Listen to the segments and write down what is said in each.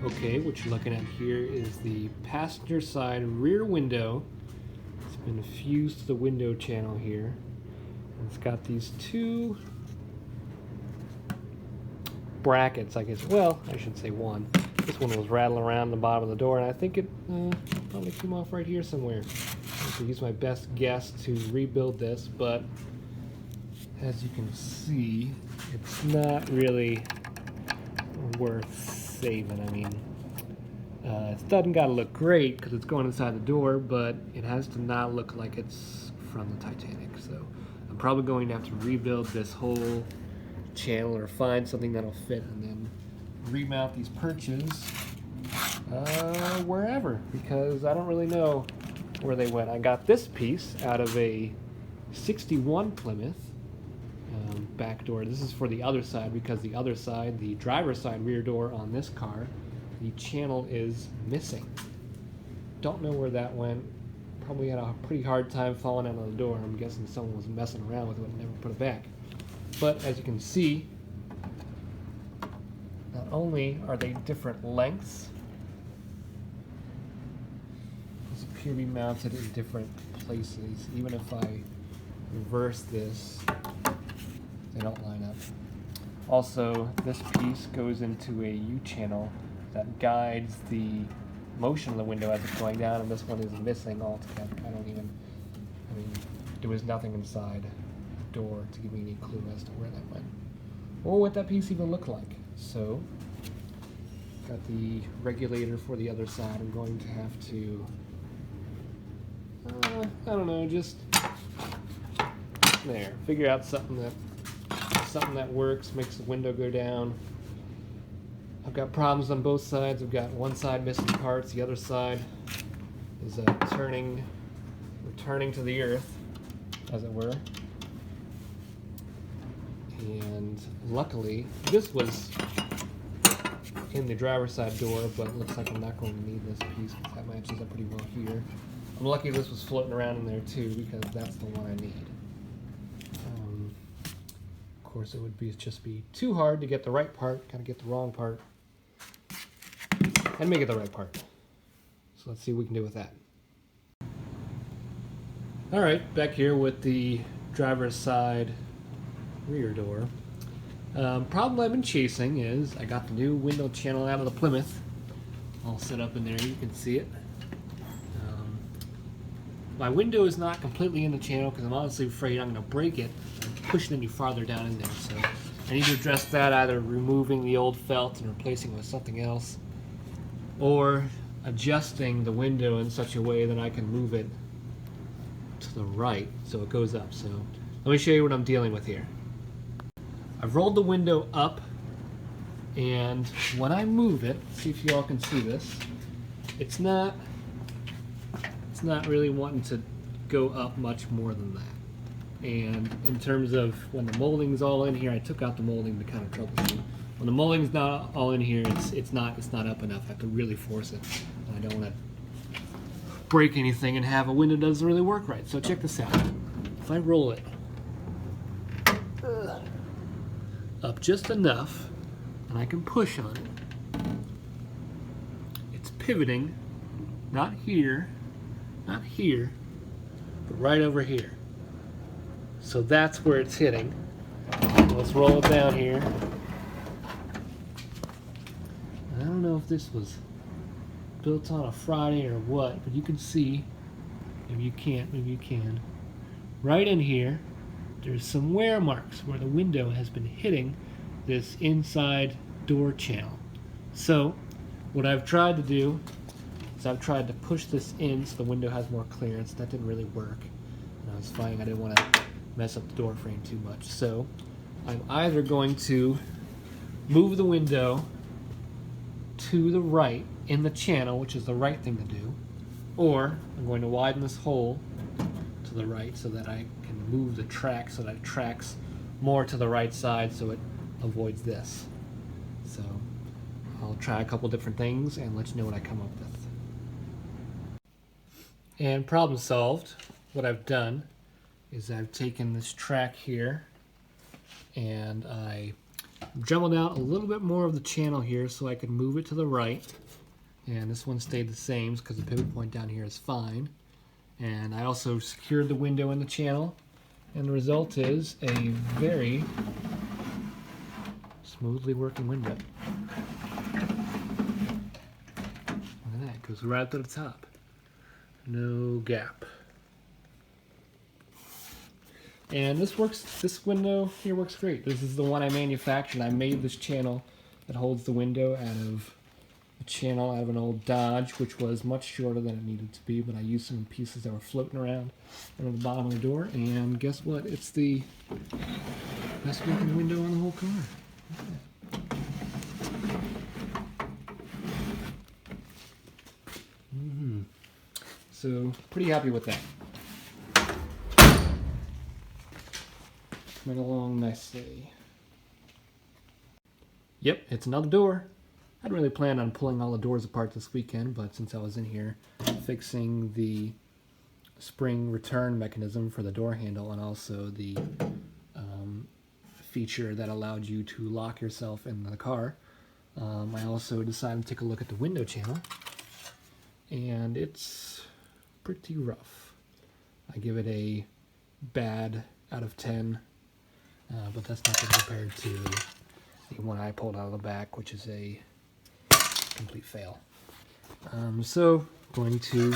Okay, what you're looking at here is the passenger side rear window. It's been fused to the window channel here. And it's got these two brackets, I guess. Well, I should say one. This one was rattling around the bottom of the door, and I think it probably came off right here somewhere. I have to use my best guess to rebuild this, but as you can see, it's not really worth saving. I mean, it doesn't got to look great because it's going inside the door, but it has to not look like it's from the Titanic. So I'm probably going to have to rebuild this whole channel or find something that'll fit and then remount these perches wherever, because I don't really know where they went. I got this piece out of a 61 Plymouth back door. This is for the other side because the other side, the driver's side rear door on this car, the channel is missing. Don't know where that went. Probably had a pretty hard time falling out of the door. I'm guessing someone was messing around with it and never put it back. But as you can see, not only are they different lengths, these appear to be mounted in different places. Even if I reverse this, they don't line up. Also, this piece goes into a U-channel that guides the motion of the window as it's going down, and this one is missing altogether. I mean, there was nothing inside the door to give me any clue as to where that went, or what that piece even looked like. So, got the regulator for the other side. I'm going to have to, I don't know, just there, figure out something that works, makes the window go down. I've got problems on both sides. I've got one side missing parts, the other side is returning to the earth, as it were. And luckily, this was in the driver's side door, but it looks like I'm not going to need this piece because that matches up pretty well here. I'm lucky this was floating around in there too, because that's the one I need. Of course, it would just be too hard to get the right part. Gotta get the wrong part and make it the right part. So let's see what we can do with that. All right, back here with the driver's side rear door. Problem I've been chasing is I got the new window channel out of the Plymouth all set up in there. You can see it. My window is not completely in the channel because I'm honestly afraid I'm going to break it and push it any farther down in there. So I need to address that, either removing the old felt and replacing it with something else, or adjusting the window in such a way that I can move it to the right so it goes up. So let me show you what I'm dealing with here. I've rolled the window up, and when I move it, see if you all can see this, it's not really wanting to go up much more than that. And in terms of when the molding's all in here, I took out the molding to kind of troubleshoot. When the molding's not all in here, it's not up enough. I have to really force it. And I don't want to break anything and have a window that doesn't really work right. So check this out. If I roll it up just enough, and I can push on it, it's pivoting, not here, but right over here. So that's where it's hitting. Let's roll it down here. I don't know if this was built on a Friday or what, but you can see, maybe you can't, maybe you can, right in here, there's some wear marks where the window has been hitting this inside door channel. So what I've tried to do is I've tried to push this in so the window has more clearance. That didn't really work, and I was finding I didn't want to mess up the door frame too much. So I'm either going to move the window to the right in the channel, which is the right thing to do, or I'm going to widen this hole to the right so that I can move the track so that it tracks more to the right side so it avoids this. So I'll try a couple different things and let you know what I come up with. And problem solved. What I've done is I've taken this track here and I Dremelled out a little bit more of the channel here so I could move it to the right. And this one stayed the same because the pivot point down here is fine. And I also secured the window in the channel. And the result is a very smoothly working window. Look at that, it goes right to the top. No gap. And this window here works great. This is the one I manufactured. I made this channel that holds the window out of a channel out of an old Dodge, which was much shorter than it needed to be, but I used some pieces that were floating around under the bottom of the door, and guess what? It's the best looking window on the whole car. So, pretty happy with that. Coming along nicely. Yep, it's another door. I hadn't really planned on pulling all the doors apart this weekend, but since I was in here fixing the spring return mechanism for the door handle and also the feature that allowed you to lock yourself in the car, I also decided to take a look at the window channel, and it's pretty rough. I give it a bad out of 10, but that's nothing compared to the one I pulled out of the back, which is a complete fail. So going to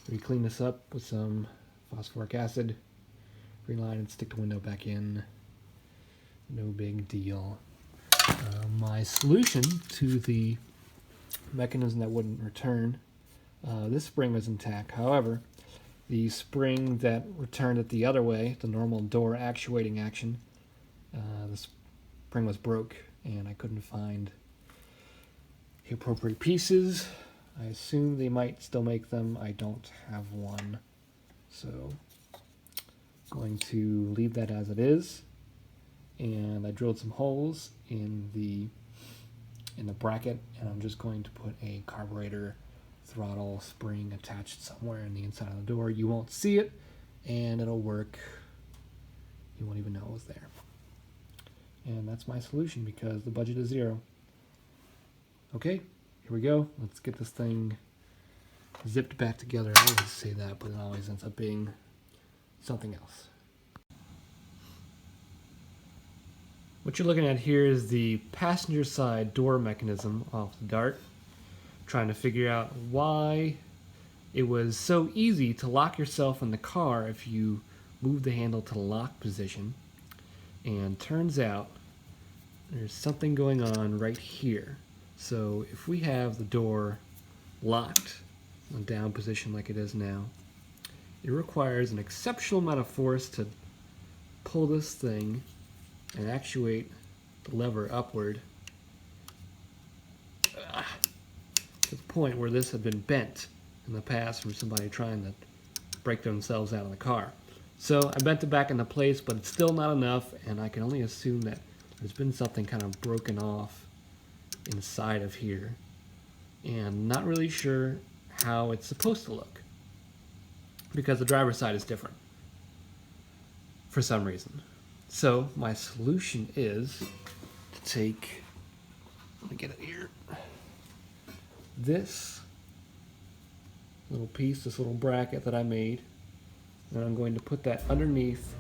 re-clean this up with some phosphoric acid, reline and stick the window back in. No big deal. My solution to the mechanism that wouldn't return, this spring was intact. However, the spring that returned it the other way, the normal door actuating action, the spring was broke and I couldn't find the appropriate pieces. I assume they might still make them. I don't have one. So going to leave that as it is. And I drilled some holes in the bracket, and I'm just going to put a carburetor throttle spring attached somewhere in the inside of the door. You won't see it, and it'll work. You won't even know it was there. And that's my solution because the budget is $0. Okay, here we go. Let's get this thing zipped back together. I always say that, but it always ends up being something else. What you're looking at here is the passenger side door mechanism off the Dart. Trying to figure out why it was so easy to lock yourself in the car if you move the handle to the lock position. And turns out there's something going on right here. So if we have the door locked in down position like it is now, it requires an exceptional amount of force to pull this thing and actuate the lever upward to the point where this had been bent in the past from somebody trying to break themselves out of the car. So I bent it back into place, but it's still not enough, and I can only assume that there's been something kind of broken off inside of here, and not really sure how it's supposed to look because the driver's side is different for some reason. So my solution is to take, let me get it here, this little piece, this little bracket that I made, and I'm going to put that underneath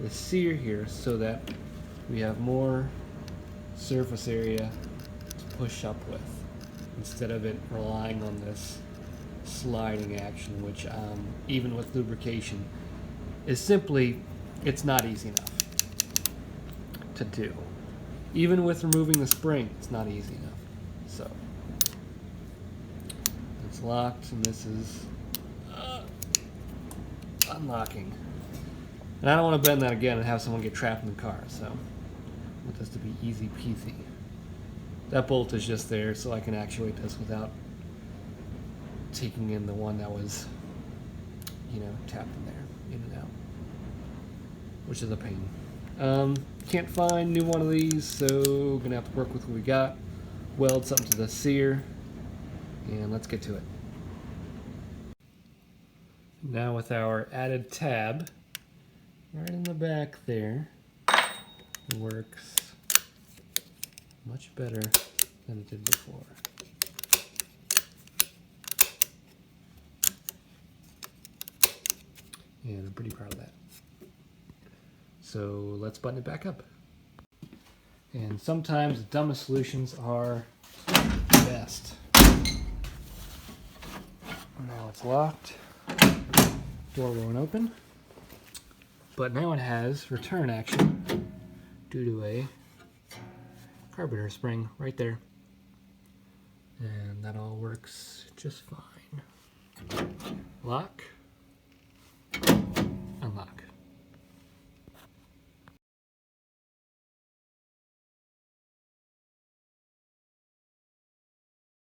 the sear here so that we have more surface area to push up with instead of it relying on this sliding action, which even with lubrication is simply, it's not easy enough to do. Even with removing the spring, it's not easy enough. So it's locked, and this is unlocking. And I don't want to bend that again and have someone get trapped in the car, so I want this to be easy peasy. That bolt is just there so I can actuate this without taking in the one that was, tapped in there, in and out, which is a pain. Can't find new one of these, so gonna have to work with what we got. Weld something to the sear, and let's get to it. Now with our added tab, right in the back there, it works much better than it did before. And I'm pretty proud of that. So let's button it back up. And sometimes the dumbest solutions are best. Now it's locked. Door won't open. But now it has return action due to a carburetor spring right there. And that all works just fine. Lock.